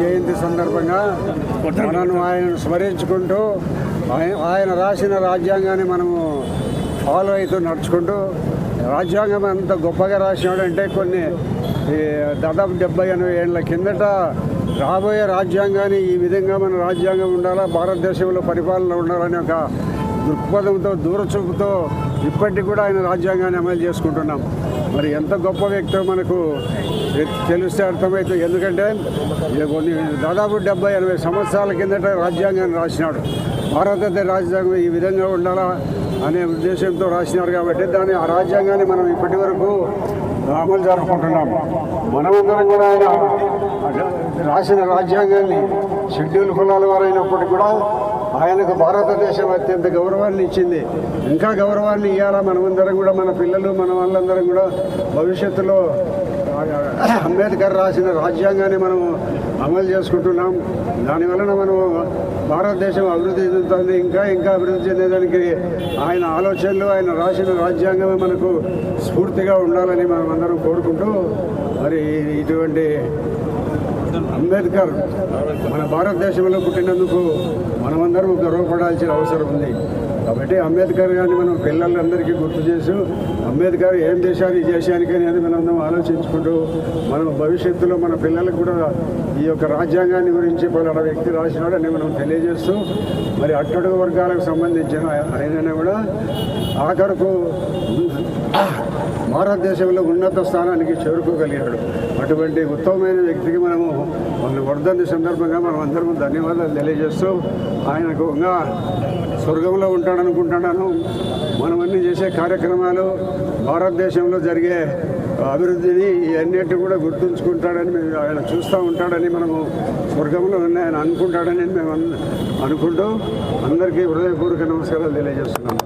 జయంతి సందర్భంగా మనను ఆయన స్మరించుకుంటూ ఆయన రాసిన రాజ్యాంగాన్ని మనము ఫాలో అవుతూ నడుచుకుంటూ రాజ్యాంగం అంత గొప్పగా రాసినాడంటే దాదాపు 70-80 ఏళ్ళ కిందట రాబోయే రాజ్యాంగాన్ని ఈ విధంగా మన రాజ్యాంగం ఉండాలా, భారతదేశంలో పరిపాలన ఉండాలని ఒక దృక్పథంతో దూరచూపుతో ఇప్పటికి కూడా ఆయన రాజ్యాంగాన్ని అమలు చేసుకుంటున్నాం. మరి ఎంత గొప్ప వ్యక్తో మనకు తెలిస్తే అర్థమవుతుంది. ఎందుకంటే దాదాపు 70-80 సంవత్సరాల కిందట రాజ్యాంగాన్ని రాసినాడు. భారతదేశ రాజ్యాంగం ఈ విధంగా ఉండాలా అనే ఉద్దేశంతో రాసినారు కాబట్టి ఆ రాజ్యాంగాన్ని మనం ఇప్పటి వరకు అమలు జరుపుకుంటున్నాం. మనమందరం కూడా ఆయన రాసిన రాజ్యాంగాన్ని షెడ్యూల్ కులాల వారైనప్పటికీ కూడా ఆయనకు భారతదేశం అత్యంత గౌరవాన్ని ఇచ్చింది. ఇంకా గౌరవాన్ని ఇవ్వాలా మనమందరం కూడా, మన పిల్లలు మన వాళ్ళందరం కూడా భవిష్యత్తులో అంబేద్కర్ రాసిన రాజ్యాంగాన్ని మనం అమలు చేసుకుంటున్నాం. దానివలన మనం భారతదేశం అభివృద్ధి చెందుతుంది. ఇంకా అభివృద్ధి చెందేదానికి ఆయన ఆలోచనలు, ఆయన రాసిన రాజ్యాంగమే మనకు స్ఫూర్తిగా ఉండాలని మనం అందరం కోరుకుంటూ, మరి ఇటువంటి అంబేద్కర్ మన భారతదేశంలో పుట్టినందుకు మనమందరం గర్వపడాల్సిన అవసరం ఉంది. కాబట్టి అంబేద్కర్ గారిని మనం పిల్లలందరికీ గుర్తు చేస్తూ, అంబేద్కర్ ఏం చేశారు ఈ దేశానికి అనేది మనం ఆలోచించుకుంటూ, మనం భవిష్యత్తులో మన పిల్లలకు కూడా ఈ యొక్క రాజ్యాంగాన్ని గురించి పలానా వ్యక్తి రాసినాడని మనం తెలియజేస్తూ, మరి అట్టడుగు వర్గాలకు సంబంధించిన ఆయననే కూడా ఆఖరకు భారతదేశంలో ఉన్నత స్థానానికి చేరుకోగలిగాడు. అటువంటి ఉత్తమమైన వ్యక్తికి మన వర్ధంతి సందర్భంగా మనం అందరం ధన్యవాదాలు తెలియజేస్తూ, ఆయనకు ఇంకా స్వర్గంలో ఉంటాడనుకుంటున్నాను. మనమన్నీ చేసే కార్యక్రమాలు, భారతదేశంలో జరిగే అభివృద్ధిని ఇవన్నిటి కూడా గుర్తుంచుకుంటాడని ఆయన చూస్తూ ఉంటాడని, మనము స్వర్గంలో ఆయన అనుకుంటాడని మేము అనుకుంటూ అందరికీ హృదయపూర్వక నమస్కారాలు తెలియజేస్తున్నాము.